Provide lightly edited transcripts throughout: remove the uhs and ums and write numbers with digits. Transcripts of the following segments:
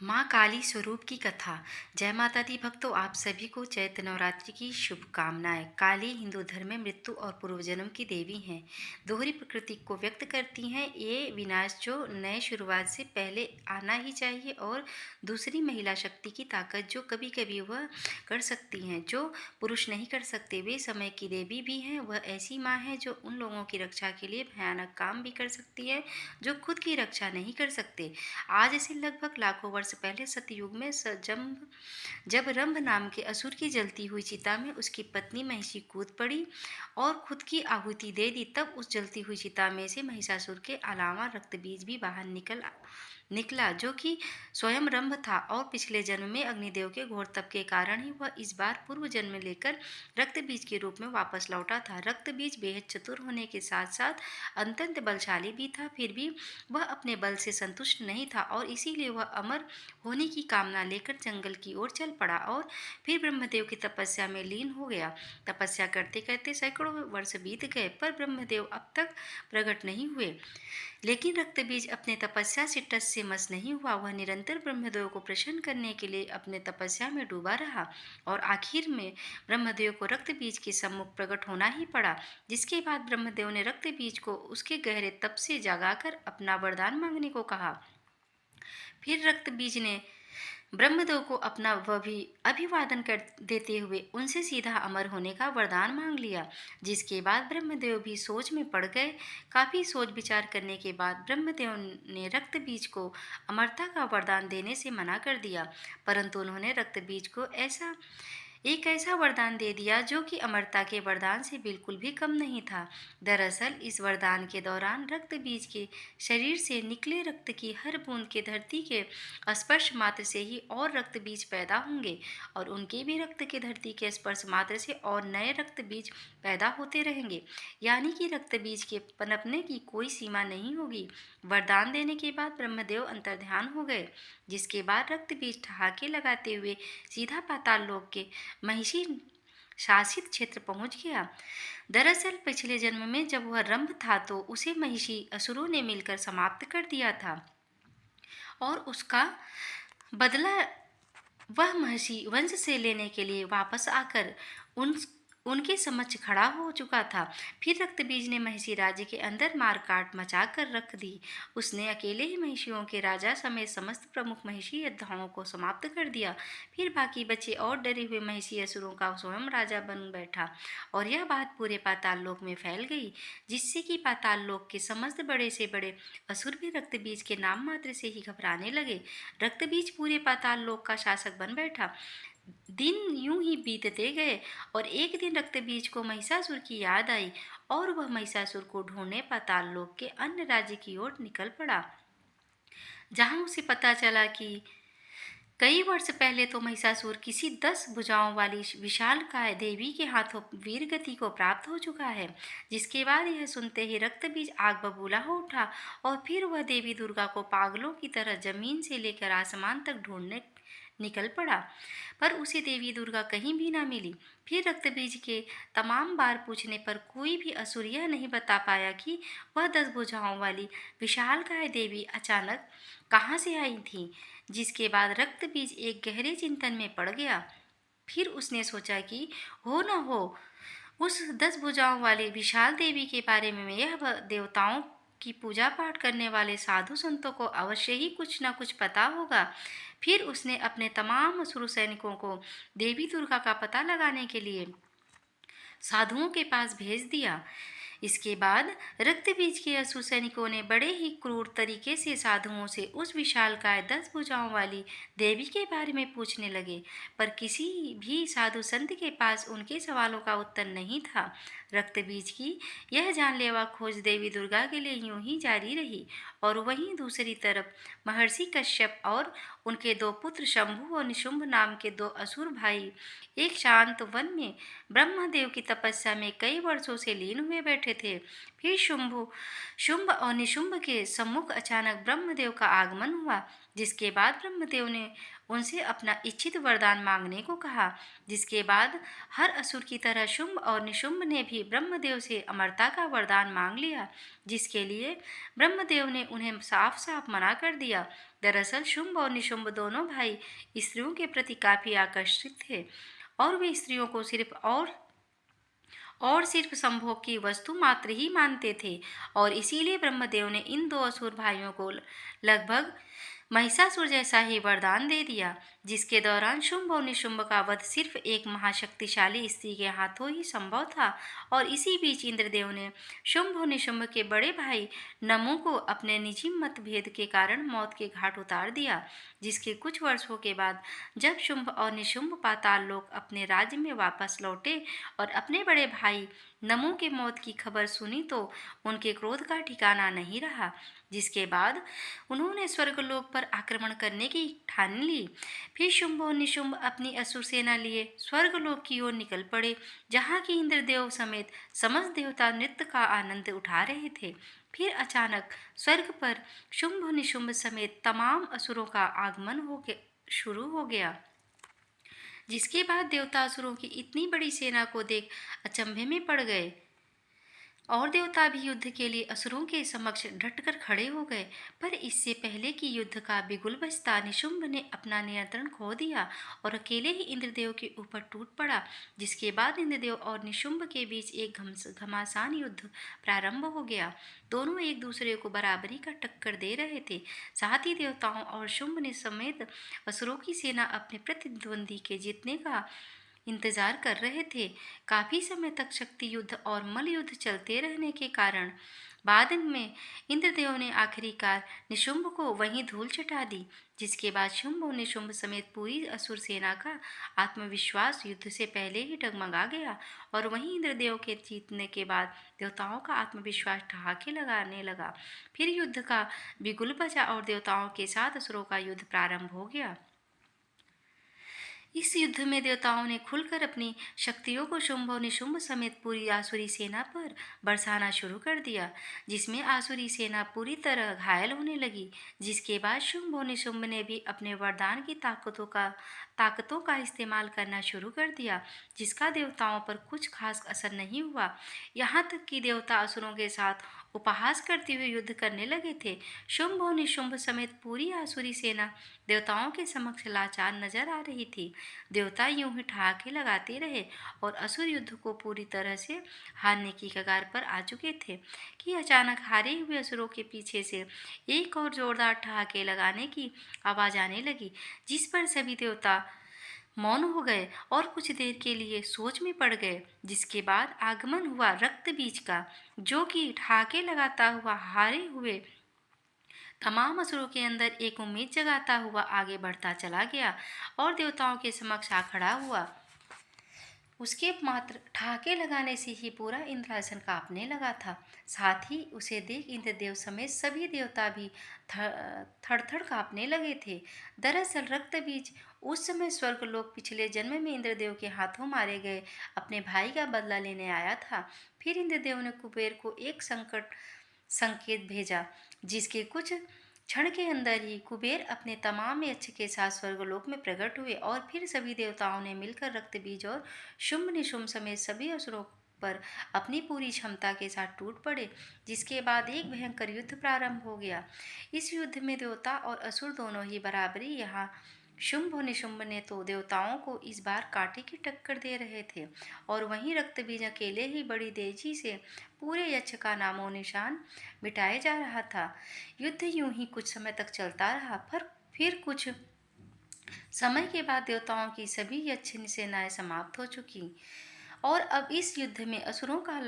माँ काली स्वरूप की कथा। जय माता दी भक्तों, आप सभी को चैत्र नवरात्रि की शुभकामनाएं। काली हिंदू धर्म में मृत्यु और पूर्वजन्म की देवी हैं। दोहरी प्रकृति को व्यक्त करती हैं। ये विनाश जो नए शुरुआत से पहले आना ही चाहिए, और दूसरी महिला शक्ति की ताकत जो कभी कभी वह कर सकती हैं जो पुरुष नहीं कर सकते। वे समय की देवी भी हैं। वह ऐसी माँ है जो उन लोगों की रक्षा के लिए भयानक काम भी कर सकती है जो खुद की रक्षा नहीं कर सकते। आज से लगभग लाखों वर्ष पहले सतयुग में जब रंभ नाम के असुर की जलती हुई चिता में उसकी पत्नी महिषी कूद पड़ी और खुद की आहुति दे दी, तब उस जलती हुई चिता में से महिषासुर के अलावा रक्त बीज भी बाहर निकला जो कि स्वयं रंभ था। और पिछले जन्म में अग्निदेव के घोर तप के कारण ही वह इस बार पूर्व जन्म लेकर रक्त बीज के रूप में वापस लौटा था। रक्त बीज बेहद चतुर होने के साथ साथ अत्यंत बलशाली भी था। फिर भी वह अपने बल से संतुष्ट नहीं था और इसीलिए वह अमर होने की कामना लेकर जंगल की ओर चल पड़ा और फिर ब्रह्मदेव की तपस्या में लीन हो गया। तपस्या करते करते सैकड़ों वर्ष बीत गए, पर ब्रह्मदेव अब तक प्रकट नहीं हुए। लेकिन रक्तबीज अपने तपस्या से टस से मस नहीं हुआ। वह निरंतर ब्रह्मदेव को प्रसन्न करने के लिए अपने तपस्या में डूबा रहा और आखिर में ब्रह्मदेव को रक्तबीज के सम्मुख प्रकट होना ही पड़ा। जिसके बाद ब्रह्मदेव ने रक्तबीज को उसके गहरे तप से जगाकर अपना वरदान मांगने को कहा। फिर रक्तबीज ने ब्रह्मदेव को अपना वह भी अभिवादन कर देते हुए उनसे सीधा अमर होने का वरदान मांग लिया। जिसके बाद ब्रह्मदेव भी सोच में पड़ गए। काफी सोच विचार करने के बाद ब्रह्मदेव ने रक्त बीज को अमरता का वरदान देने से मना कर दिया, परंतु उन्होंने रक्त बीज को एक ऐसा वरदान दे दिया जो कि अमरता के वरदान से बिल्कुल भी कम नहीं था। दरअसल इस वरदान के दौरान रक्त बीज के शरीर से निकले रक्त की हर बूंद के धरती के स्पर्श मात्र से ही और रक्त बीज पैदा होंगे, और उनके भी रक्त के धरती के स्पर्श मात्र से और नए रक्त बीज पैदा होते रहेंगे। यानी कि रक्त बीज के पनपने की कोई सीमा नहीं होगी। वरदान देने के बाद ब्रह्मदेव अंतर्ध्यान हो गए। जिसके बाद रक्त बीज ठहाके लगाते हुए सीधा पाताल लोक के महिषी शासित क्षेत्र पहुंच गया। दरअसल पिछले जन्म में जब वह रंभ था तो उसे महिषी असुरों ने मिलकर समाप्त कर दिया था, और उसका बदला वह महर्षि वंश से लेने के लिए वापस आकर उनके समक्ष खड़ा हो चुका था। फिर रक्तबीज ने महिषी राज्य के अंदर मार काट मचा कर रख दी। उसने अकेले ही महिषियों के राजा समेत समस्त प्रमुख महिषी योद्धाओं को समाप्त कर दिया। फिर बाकी बचे और डरे हुए महिषी असुरों का स्वयं राजा बन बैठा, और यह बात पूरे पाताल लोक में फैल गई, जिससे कि पाताल लोक के समस्त बड़े से बड़े असुर भी रक्तबीज के नाम मात्र से ही घबराने लगे। रक्तबीज पूरे पाताल लोक का शासक बन बैठा। दिन यूं ही बीतते गए, और एक दिन रक्तबीज को महिषासुर की याद आई और वह महिषासुर को ढूंढने पाताल लोक के अन्य राज्य की ओर निकल पड़ा। जहां उसे पता चला कि कई वर्ष पहले तो महिषासुर किसी 10 भुजाओं वाली विशालकाय देवी के हाथों वीर गति को प्राप्त हो चुका है। जिसके बाद यह सुनते ही रक्तबीज आग बबूला हो उठा, और फिर वह देवी दुर्गा को पागलों की तरह जमीन से लेकर आसमान तक ढूंढने निकल पड़ा, पर उसे देवी दुर्गा कहीं भी ना मिली। फिर रक्तबीज के तमाम बार पूछने पर कोई भी असुर यह नहीं बता पाया कि वह 10 भुजाओं वाली विशालकाय देवी अचानक कहाँ से आई थी। जिसके बाद रक्तबीज एक गहरे चिंतन में पड़ गया। फिर उसने सोचा कि हो न हो उस 10 भुजाओं वाली विशाल देवी के बारे में यह देवताओं की पूजा पाठ करने वाले साधु संतों को अवश्य ही कुछ न कुछ पता होगा। फिर उसने अपने तमाम असुर सैनिकों को देवी दुर्गा का पता लगाने के लिए साधुओं के पास भेज दिया। इसके बाद रक्तबीज के असुर सैनिकों ने बड़े ही क्रूर तरीके से साधुओं से उस विशालकाय 10 भुजाओं वाली देवी के बारे में पूछने लगे, पर किसी भी साधु संत के पास उनके सवालों का उत्तर नहीं था। रक्तबीज की यह जानलेवा खोज देवी दुर्गा के लिए यूं ही जारी रही, और वहीं दूसरी तरफ महर्षि कश्यप और उनके 2 पुत्र शंभु और निशुंभ नाम के 2 असुर भाई एक शांत वन में ब्रह्मदेव की तपस्या में कई वर्षों से लीन हुए बैठे थे। फिर शुंभ और निशुंभ के सम्मुख अचानक ब्रह्मदेव का आगमन हुआ। जिसके बाद ब्रह्मदेव ने उनसे अपना इच्छित वरदान मांगने को कहा। जिसके बाद हर असुर की तरह शुंभ और निशुंभ ने भी ब्रह्मदेव से अमरता का वरदान मांग लिया, जिसके लिए ब्रह्मदेव ने उन्हें साफ साफ मना कर दिया। दरअसल शुंभ और निशुंभ दोनों भाई स्त्रियों के प्रति काफी आकर्षित थे और वे स्त्रियों को सिर्फ संभोग की वस्तु मात्र ही मानते थे। और इसीलिए ब्रह्मदेव ने इन दो असुर भाइयों को लगभग महिषासुर जैसा ही वरदान दे दिया, जिसके दौरान शुंभ और निशुंभ का वध सिर्फ एक महाशक्तिशाली स्त्री के हाथों ही संभव था। और इसी बीच इंद्रदेव ने शुंभ और निशुंभ के बड़े भाई नमु को अपने निजी मतभेद के कारण मौत के घाट उतार दिया, जिसके कुछ वर्षों के बाद जब शुंभ और निशुंभ पाताल लोक अपने राज्य में वापस लौटे और अपने बड़े भाई नमु के मौत की खबर सुनी तो उनके क्रोध का ठिकाना नहीं रहा, जिसके बाद उन्होंने स्वर्गलोक पर आक्रमण करने की ठान ली। फिर शुंभ और निशुंभ अपनी असुर सेना लिए स्वर्गलोक की ओर निकल पड़े, जहाँ की इंद्रदेव समेत समस्त देवता नृत्य का आनंद उठा रहे थे। फिर अचानक स्वर्ग पर शुंभ निशुंभ समेत तमाम असुरों का आगमन शुरू हो गया, जिसके बाद देवता असुरों की इतनी बड़ी सेना को देख अचंभे में पड़ गए और देवता भी युद्ध के लिए असुरों के समक्ष डटकर खड़े हो गए। पर इससे पहले कि युद्ध का बिगुल बजता, निशुंभ ने अपना नियंत्रण खो दिया और अकेले ही इंद्रदेव के ऊपर टूट पड़ा, जिसके बाद इंद्रदेव और निशुंभ के बीच एक घमासान युद्ध प्रारंभ हो गया। दोनों एक दूसरे को बराबरी का टक्कर दे रहे थे। साथ ही देवताओं और शुंभ ने समेत असुरों की सेना अपने प्रतिद्वंदी के जीतने का इंतजार कर रहे थे। काफी समय तक शक्ति युद्ध और मल युद्ध चलते रहने के कारण बाद में इंद्रदेव ने आखिरकार निशुंभ को वहीं धूल चटा दी, जिसके बाद शुंभ और निशुंभ समेत पूरी असुर सेना का आत्मविश्वास युद्ध से पहले ही डगमगा गया। और वहीं इंद्रदेव के जीतने के बाद देवताओं का आत्मविश्वास ठहाके लगाने लगा। फिर युद्ध का बिगुल बजा और देवताओं के साथ असुरों का युद्ध प्रारंभ हो गया। इस युद्ध में देवताओं ने खुलकर अपनी शक्तियों को शुंभ और निशुंभ समेत पूरी आसुरी सेना पर बरसाना शुरू कर दिया, जिसमें आसुरी सेना पूरी तरह घायल होने लगी। जिसके बाद शुंभ और निशुंभ ने भी अपने वरदान की ताकतों का इस्तेमाल करना शुरू कर दिया, जिसका देवताओं पर कुछ खास असर नहीं हुआ। यहाँ तक कि देवता असुरों के साथ उपहास करते हुए युद्ध करने लगे थे। शुंभ और निशुंभ समेत पूरी आसुरी सेना देवताओं के समक्ष लाचार नजर आ रही थी। देवता यूं ही ठहाके लगाते रहे और असुर युद्ध को पूरी तरह से हारने की कगार पर आ चुके थे कि अचानक हारे हुए असुरों के पीछे से एक और जोरदार ठहाके लगाने की आवाज आने लगी, जिस पर सभी देवता मौन हो गए और कुछ देर के लिए सोच में पड़ गए। जिसके बाद आगमन हुआ रक्त बीज का, जो कि ठहाके लगाता हुआ हारे हुए तमाम असुरों के अंदर एक उम्मीद जगाता हुआ आगे बढ़ता चला गया और देवताओं के समक्ष आ खड़ा हुआ। उसके मात्र ठहाके लगाने से ही पूरा इंद्रासन कांपने लगा था। साथ ही उसे देख इंद्रदेव समेत सभी देवता भी थर थर कांपने लगे थे। दरअसल रक्त बीज उस समय स्वर्गलोक पिछले जन्म में इंद्रदेव के हाथों मारे गए अपने भाई का बदला लेने आया था। फिर इंद्रदेव ने कुबेर को एक संकेत भेजा, जिसके कुछ क्षण के अंदर ही कुबेर अपने तमाम यक्ष के साथ स्वर्गलोक में प्रकट हुए और फिर सभी देवताओं ने मिलकर रक्त बीज और शुंभ निशुंभ समेत सभी असुरों पर अपनी पूरी क्षमता के साथ टूट पड़े, जिसके बाद एक भयंकर युद्ध प्रारंभ हो गया। इस युद्ध में देवता और असुर दोनों ही बराबरी यहाँ शुंभ और निशुंभ ने तो देवताओं को इस बार कांटे की टक्कर दे रहे थे और वहीं रक्तबीज अकेले ही बड़ी तेजी से पूरे यक्ष का नामो निशान मिटाए जा रहा था। युद्ध यूं ही कुछ समय तक चलता रहा, पर फिर कुछ समय के बाद देवताओं की सभी यक्ष सेनाएं समाप्त हो चुकी और अब इस युद्ध में असुरों का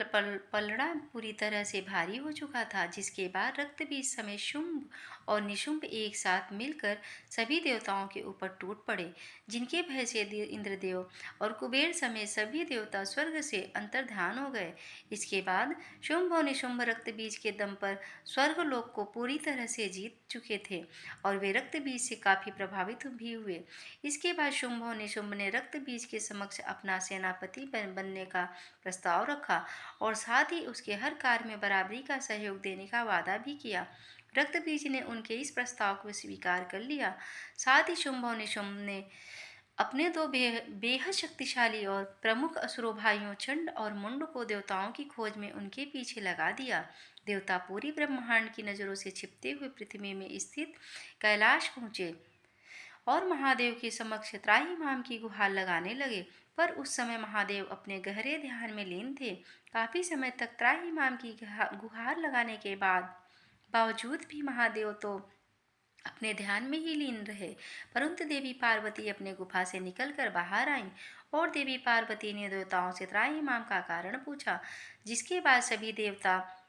पलड़ा पूरी तरह से भारी हो चुका था। जिसके बाद रक्तबीज समेत शुंभ और निशुंभ एक साथ मिलकर सभी देवताओं के ऊपर टूट पड़े, जिनके भय से इंद्रदेव और कुबेर समेत सभी देवता स्वर्ग से अंतर्धान हो गए। इसके बाद शुंभ और निशुंभ रक्तबीज के दम पर स्वर्गलोक को पूरी तरह से जीत चुके थे और वे रक्तबीज से काफी प्रभावित भी हुए। इसके बाद शुंभ और निशुंभ ने रक्तबीज के समक्ष अपना सेनापति बनने का प्रस्ताव रखा और साथ ही उसके हर कार्य में बराबरी का सहयोग देने का वादा भी किया। रक्तबीज ने उनके इस प्रस्ताव को स्वीकार कर लिया। साथ ही शुंभ और निशुंभ ने अपने दो बेहद शक्तिशाली और प्रमुख असुरों भाइयों चंड और मुंड को देवताओं की खोज में उनके पीछे लगा दिया। देवता पूरी ब्रह्मांड की नज़रों से छिपते हुए पृथ्वी में स्थित कैलाश पहुँचे और महादेव के समक्ष त्राहिमाम की गुहार लगाने लगे। पर उस समय महादेव अपने गहरे ध्यान में लीन थे। काफी समय तक त्राहिमाम की गुहार लगाने के बावजूद भी महादेव तो अपने ध्यान में ही लीन रहे। परंतु देवी पार्वती अपने गुफा से निकलकर बाहर आईं और देवी पार्वती ने देवताओं से त्राहिमाम का कारण पूछा, जिसके बाद सभी देवता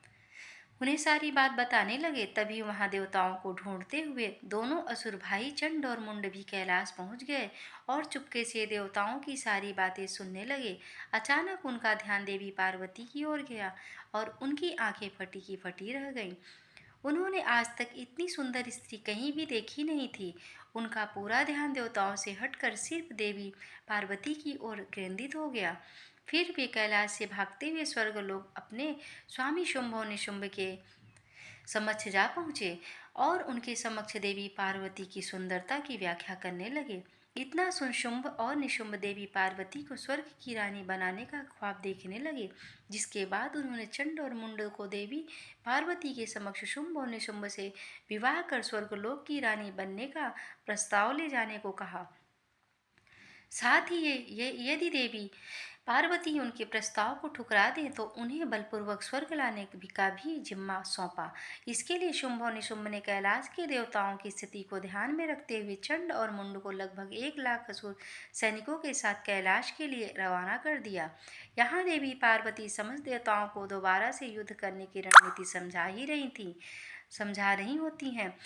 उन्हें सारी बात बताने लगे। तभी वहां देवताओं को ढूंढते हुए दोनों असुर भाई चंड और मुंड भी कैलाश पहुंच गए और चुपके से देवताओं की सारी बातें सुनने लगे। अचानक उनका ध्यान देवी पार्वती की ओर गया और उनकी आंखें फटी की फटी रह गईं। उन्होंने आज तक इतनी सुंदर स्त्री कहीं भी देखी नहीं थी। उनका पूरा ध्यान देवताओं से हटकर सिर्फ देवी पार्वती की ओर केंद्रित हो गया। फिर वे कैलाश से भागते हुए स्वर्गलोक अपने स्वामी शुंभ और निशुंभ के समक्ष जा पहुँचे और उनके समक्ष देवी पार्वती की सुंदरता की व्याख्या करने लगे। इतना सुन शुंभ और निशुंभ देवी पार्वती को स्वर्ग की रानी बनाने का ख्वाब देखने लगे, जिसके बाद उन्होंने चंड और मुंड को देवी पार्वती के समक्ष शुंभ और निशुंभ से विवाह कर स्वर्गलोक की रानी बनने का प्रस्ताव ले जाने को कहा। साथ ही ये यदि देवी पार्वती उनके प्रस्ताव को ठुकरा दें तो उन्हें बलपूर्वक स्वर्ग लाने का भी जिम्मा सौंपा। इसके लिए शुंभ और निशुंभ ने कैलाश के देवताओं की स्थिति को ध्यान में रखते हुए चंड और मुंड को लगभग 1 लाख असुर सैनिकों के साथ कैलाश के लिए रवाना कर दिया। यहाँ देवी पार्वती समस्त देवताओं को दोबारा से युद्ध करने की रणनीति समझा रही होती हैं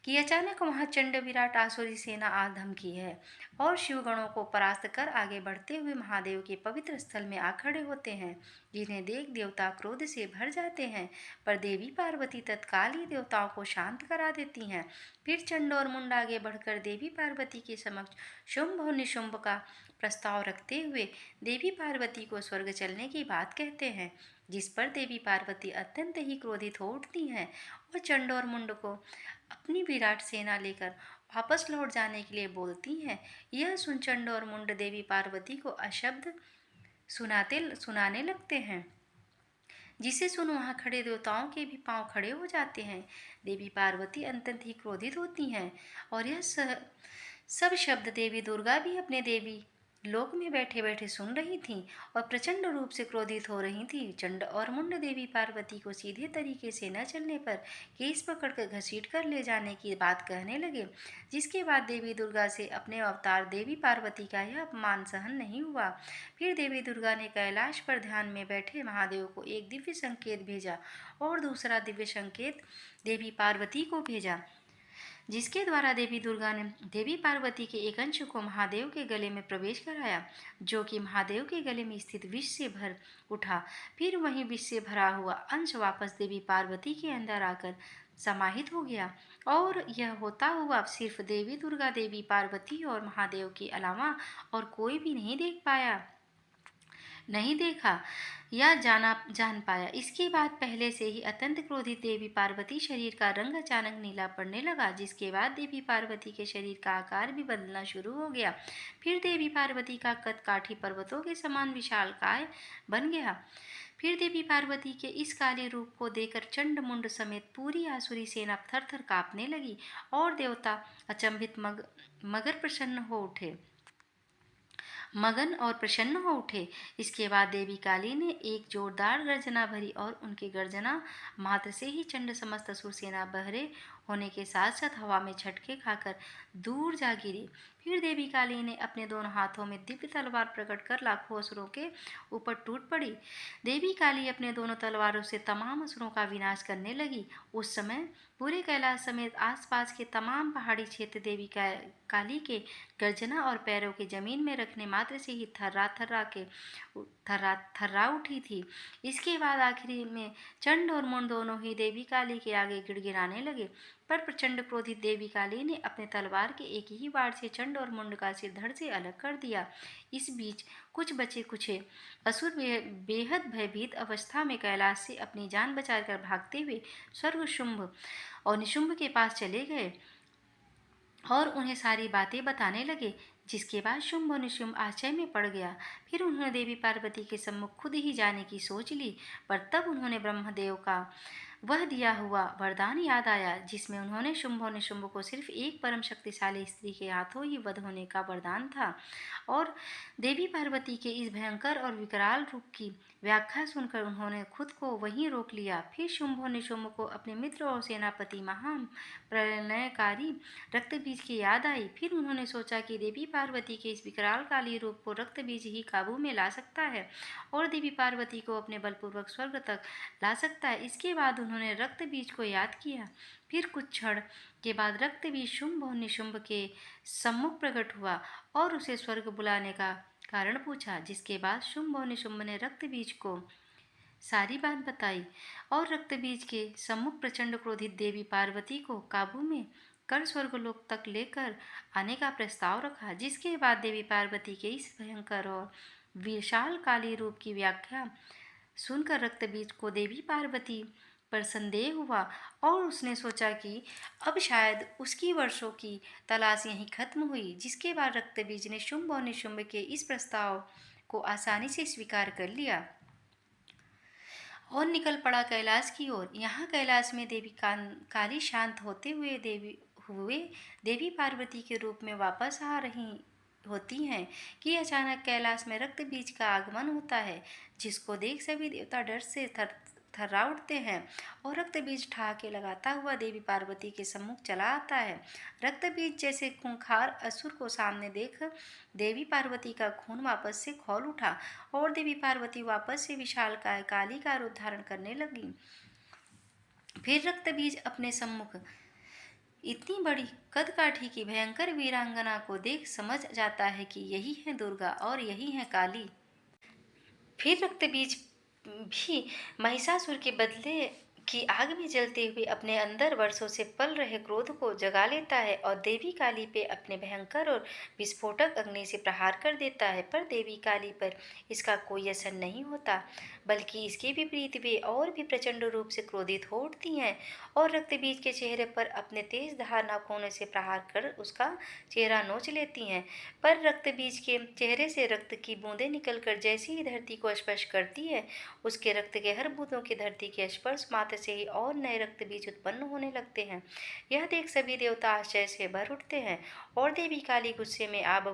कि अचानक वहां चंड विराट आसुरी सेना आ धमकी है और शिवगणों को परास्त कर आगे बढ़ते हुए महादेव के पवित्र स्थल में आ खड़े होते हैं, जिन्हें देख देवता क्रोध से भर जाते हैं। पर देवी पार्वती तत्काल ही देवताओं को शांत करा देती हैं। फिर चंड और मुंड आगे बढ़कर देवी पार्वती के समक्ष शुंभ और निशुंभ का प्रस्ताव रखते हुए देवी पार्वती को स्वर्ग चलने की बात कहते हैं, जिस पर देवी पार्वती अत्यंत ही क्रोधित हो उठती हैं और चंड और मुंड को अपनी विराट सेना लेकर वापस लौट जाने के लिए बोलती हैं। यह सुन चंड और मुंड देवी पार्वती को अशब्द सुनाने लगते हैं, जिसे सुन वहां खड़े देवताओं के भी पांव खड़े हो जाते हैं। देवी पार्वती अत्यंत ही क्रोधित होती हैं और यह सब शब्द देवी दुर्गा भी अपने देवी लोक में बैठे बैठे सुन रही थीं और प्रचंड रूप से क्रोधित हो रही थीं। चंड और मुंड देवी पार्वती को सीधे तरीके से न चलने पर केस पकड़कर घसीट कर ले जाने की बात कहने लगे, जिसके बाद देवी दुर्गा से अपने अवतार देवी पार्वती का यह अपमान सहन नहीं हुआ। फिर देवी दुर्गा ने कैलाश पर ध्यान में बैठे महादेव को एक दिव्य संकेत भेजा और दूसरा दिव्य संकेत देवी पार्वती को भेजा, जिसके द्वारा देवी दुर्गा ने देवी पार्वती के एक अंश को महादेव के गले में प्रवेश कराया, जो कि महादेव के गले में स्थित विष से भर उठा। फिर वही विष से भरा हुआ अंश वापस देवी पार्वती के अंदर आकर समाहित हो गया और यह होता हुआ सिर्फ देवी दुर्गा, देवी पार्वती और महादेव के अलावा और कोई भी नहीं देखा या जान पाया। इसके बाद पहले से ही अत्यंत क्रोधित देवी पार्वती शरीर का रंग अचानक नीला पड़ने लगा, जिसके बाद देवी पार्वती के शरीर का आकार भी बदलना शुरू हो गया। फिर देवी पार्वती का कद काठी पर्वतों के समान विशालकाय बन गया। फिर देवी पार्वती के इस काले रूप को देखकर चंड मुंड समेत पूरी आसुरी सेना थर थर कांपने लगी और देवता अचंभित मगन और प्रसन्न हो उठे। इसके बाद देवी काली ने एक जोरदार गर्जना भरी और उनके गर्जना मात्र से ही चंड समस्त असुर सेना बहरे होने के साथ साथ हवा में झटके खाकर दूर जा गिरी। फिर देवी काली ने अपने दोनों हाथों में दिव्य तलवार प्रकट कर लाखों असुरों के ऊपर टूट पड़ी। देवी काली अपने दोनों तलवारों से तमाम असुरों का विनाश करने लगी। उस समय पूरे कैलाश समेत आसपास के तमाम पहाड़ी क्षेत्र देवी काली के गर्जना और पैरों के जमीन में रखने मात्र से ही थर्रा उठी थी। इसके बाद आखिरी में चंड और मुंड दोनों ही देवी काली के आगे गिड़गिड़ाने लगे, पर प्रचंड क्रोधित देवी काली ने अपने तलवार के एक ही वार से चंड और मुंड का सिर धड़ से अलग कर दिया। इस बीच कुछ बचे कुछे असुर बेहद भयभीत अवस्था में कैलाश से अपनी जान बचाकर भागते हुए स्वर्ग शुंभ और निशुंभ के पास चले गए और उन्हें सारी बातें बताने लगे, जिसके बाद शुंभ और निशुंभ आश्चर्य में पड़ गया। फिर उन्होंने देवी पार्वती के सम्मुख खुद ही जाने की सोच ली, पर तब उन्होंने ब्रह्मदेव का वह दिया हुआ वरदान याद आया जिसमें उन्होंने शुंभ और निशुंभ को सिर्फ एक परम शक्तिशाली स्त्री के हाथों ही वध होने का वरदान था। और देवी पार्वती के इस भयंकर और विकराल रूप की व्याख्या सुनकर उन्होंने खुद को वहीं रोक लिया। फिर शुंभ और निशुंभ को अपने मित्र और सेनापति महान प्रलयकारी रक्तबीज की याद आई। फिर उन्होंने सोचा कि देवी पार्वती के इस विकराल काली रूप को रक्तबीज ही काबू में ला सकता है और देवी पार्वती को अपने बलपूर्वक स्वर्ग तक ला सकता है। इसके बाद उन्होंने रक्त बीज को याद किया। फिर कुछ क्षण के बाद रक्त बीज शुंभ और निशुंभ के सम्मुख प्रकट हुआ और उसे स्वर्ग बुलाने का कारण पूछा, जिसके बाद शुंभ और निशुंभ ने रक्त बीज को सारी बात बताई और रक्त बीज के सम्मुख प्रचंड क्रोधित देवी पार्वती को काबू में कर स्वर्गलोक तक लेकर आने का प्रस्ताव रखा। जिसके बाद देवी पार्वती के इस भयंकर और विशाल काली रूप की व्याख्या सुनकर रक्तबीज को देवी पार्वती पर संदेह हुआ और उसने सोचा कि अब शायद उसकी वर्षों की तलाश यहीं खत्म हुई। जिसके बाद रक्तबीज ने शुंभ और निशुंभ के इस प्रस्ताव को आसानी से स्वीकार कर लिया और निकल पड़ा कैलाश की ओर। यहाँ कैलाश में देवी काली शांत होते हुए देवी पार्वती के रूप में वापस आ रही होती हैं कि अचानक कैलाश में रक्त बीज का आगमन होता है, जिसको देख सभी देवता डर से थर्रा उठते हैं और रक्त बीज ठहाके लगाता हुआ देवी पार्वती के सम्मुख चला आता है। रक्त बीज जैसे खूंखार असुर को सामने देख देवी पार्वती का खून वापस से खौल उठा और देवी पार्वती वापस से विशालकाय काली का रूप धारण करने लगी। फिर रक्त बीज अपने सम्मुख इतनी बड़ी कदकाठी की भयंकर वीरांगना को देख समझ जाता है कि यही है दुर्गा और यही है काली। फिर रक्तबीज भी महिषासुर के बदले की आग में जलते हुए अपने अंदर वर्षों से पल रहे क्रोध को जगा लेता है और देवी काली पे अपने भयंकर और विस्फोटक अग्नि से प्रहार कर देता है। पर देवी काली पर इसका कोई असर नहीं होता, बल्कि इसके विपरीत वे और भी प्रचंड रूप से क्रोधित हो उठती हैं और रक्तबीज के चेहरे पर अपने तेज धार नाखूनों से प्रहार कर उसका चेहरा नोच लेती हैं। पर रक्तबीज के चेहरे से रक्त की बूंदें निकलकर जैसे ही धरती को स्पर्श करती है, उसके रक्त के हर बूंदों की धरती के स्पर्श मात्र से ही और नए रक्त बीज उत्पन्न होने लगते हैं। यह देख सभी देवता आश्चर्य से भर उठते हैं और देवी काली गुस्से में आग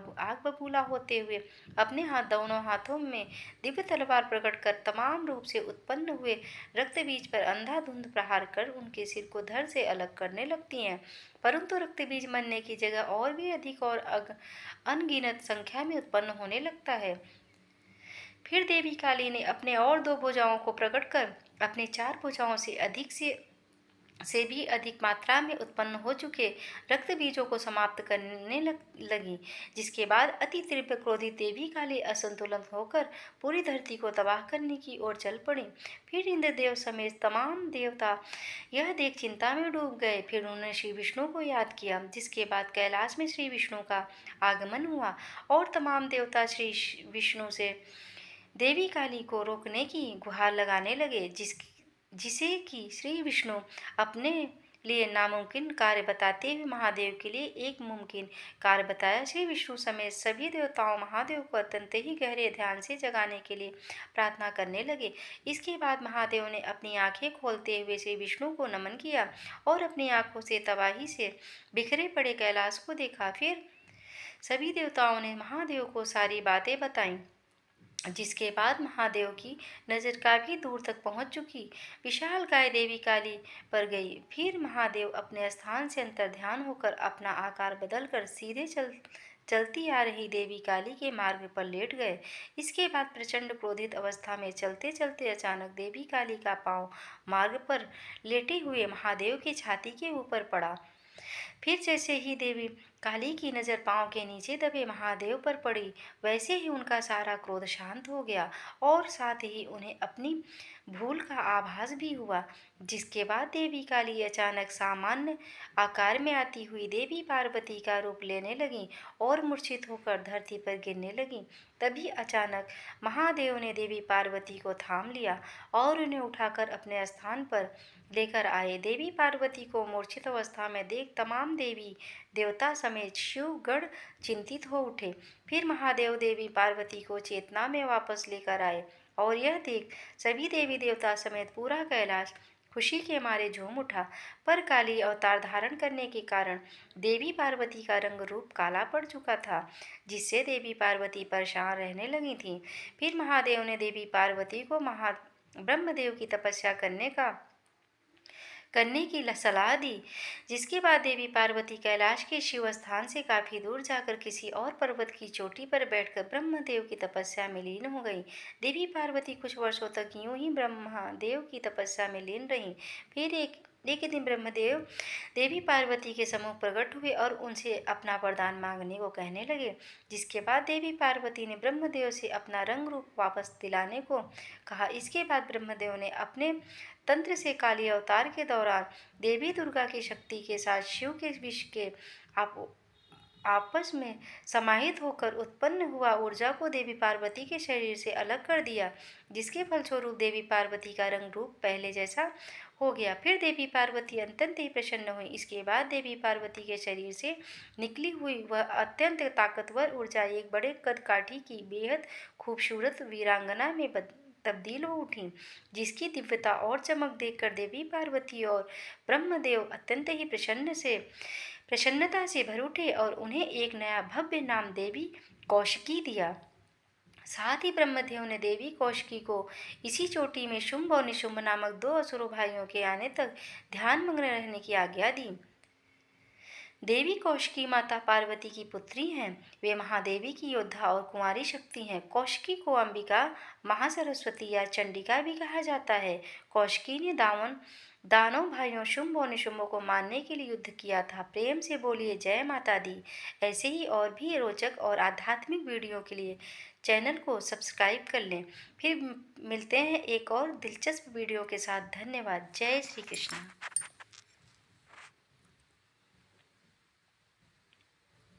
बबूला होते हुए अपने दोनों हाथों में दिव्य तलवार प्रकट कर तमाम रूप से उत्पन्न हुए रक्त बीज पर अंधाधुंध प्रहार कर उनके सिर को धड़ से अलग करने लगती हैं। परंतु रक्त बीज मरने की जगह और भी अधिक और अनगिनत संख्या में उत्पन्न होने लगता है। फिर देवी काली ने अपने और दो भुजाओं को प्रकट कर अपने चार भुजाओं से भी अधिक मात्रा में उत्पन्न हो चुके रक्त बीजों को समाप्त करने लगी। जिसके बाद अति तीव्र क्रोधित देवी काली असंतुलित होकर पूरी धरती को तबाह करने की ओर चल पड़ी। फिर इंद्रदेव समेत तमाम देवता यह देख चिंता में डूब गए। फिर उन्होंने श्री विष्णु को याद किया, जिसके बाद कैलाश में श्री विष्णु का आगमन हुआ और तमाम देवता श्री विष्णु से देवी काली को रोकने की गुहार लगाने लगे, जिसे कि श्री विष्णु अपने लिए नामुमकिन कार्य बताते हुए महादेव के लिए एक मुमकिन कार्य बताया। श्री विष्णु समेत सभी देवताओं महादेव को अत्यंत ही गहरे ध्यान से जगाने के लिए प्रार्थना करने लगे। इसके बाद महादेव ने अपनी आंखें खोलते हुए श्री विष्णु को नमन किया और अपनी आंखों से तबाही से बिखरे पड़े कैलाश को देखा। फिर सभी देवताओं ने महादेव को सारी बातें बताईं, जिसके बाद महादेव की नज़र काफ़ी दूर तक पहुंच चुकी विशाल काय देवी काली पर गई। फिर महादेव अपने स्थान से अंतर्ध्यान होकर अपना आकार बदलकर सीधे चलती आ रही देवी काली के मार्ग पर लेट गए। इसके बाद प्रचंड क्रोधित अवस्था में चलते चलते अचानक देवी काली का पांव मार्ग पर लेटे हुए महादेव की छाती के ऊपर पड़ा। फिर जैसे ही देवी काली की नज़र पांव के नीचे दबे महादेव पर पड़ी, वैसे ही उनका सारा क्रोध शांत हो गया और साथ ही उन्हें अपनी भूल का आभास भी हुआ। जिसके बाद देवी काली अचानक सामान्य आकार में आती हुई देवी पार्वती का रूप लेने लगी और मूर्छित होकर धरती पर गिरने लगी। तभी अचानक महादेव ने देवी पार्वती को थाम लिया और उन्हें उठाकर अपने स्थान पर लेकर आए। देवी पार्वती को मूर्छित अवस्था में देख तमाम देवी देवता समेत शिवगण चिंतित हो उठे। फिर महादेव देवी पार्वती को चेतना में वापस लेकर आए और यह देख सभी देवी देवता समेत पूरा कैलाश खुशी के मारे झूम उठा। पर काली अवतार धारण करने के कारण देवी पार्वती का रंग रूप काला पड़ चुका था, जिससे देवी पार्वती परेशान रहने लगी थी। फिर महादेव ने देवी पार्वती को महा ब्रह्मदेव की तपस्या करने की सलाह दी, जिसके बाद देवी पार्वती कैलाश के शिव स्थान से काफी दूर जाकर किसी और पर्वत की चोटी पर बैठकर ब्रह्मदेव की तपस्या में लीन हो गई। देवी पार्वती कुछ वर्षों तक यूं ही ब्रह्मदेव की तपस्या में लीन रही। फिर एक दिन ब्रह्मदेव देवी पार्वती के सम्मुख प्रकट हुए और उनसे अपना वरदान मांगने को कहने लगे, जिसके बाद देवी पार्वती ने ब्रह्मदेव से अपना रंग रूप वापस दिलाने को कहा। इसके बाद ब्रह्मदेव ने अपने तंत्र से काली अवतार के दौरान देवी दुर्गा की शक्ति के साथ शिव के विष के आपस में समाहित होकर उत्पन्न हुआ ऊर्जा को देवी पार्वती के शरीर से अलग कर दिया, जिसके फलस्वरूप देवी पार्वती का रंग रूप पहले जैसा हो गया। फिर देवी पार्वती अत्यंत ही प्रसन्न हुई। इसके बाद देवी पार्वती के शरीर से निकली हुई वह अत्यंत ताकतवर ऊर्जा एक बड़े कद काठी की बेहद खूबसूरत वीरांगना में तब्दील हो उठी, जिसकी दिव्यता और चमक देखकर देवी पार्वती और ब्रह्मदेव अत्यंत ही प्रसन्नता से भर उठे और उन्हें एक नया भव्य नाम देवी कौशिकी दिया। साथ ही ब्रह्मदेव ने देवी कौशिकी को इसी चोटी में शुंभ और निशुंभ नामक दो असुर भाइयों के आने तक ध्यान मग्न रहने की आज्ञा दी। देवी कौशिकी माता पार्वती की पुत्री हैं। वे महादेवी की योद्धा और कुंवारी शक्ति हैं। कौशिकी को अंबिका, महासरस्वती या चंडिका भी कहा जाता है। कौशिकी ने दानव भाइयों शुंभ और निशुंभ को मारने के लिए युद्ध किया था। प्रेम से बोलिए जय माता दी। ऐसे ही और भी रोचक और आध्यात्मिक वीडियो के लिए चैनल को सब्सक्राइब कर लें। फिर मिलते हैं एक और दिलचस्प वीडियो के साथ। धन्यवाद। जय श्री कृष्ण।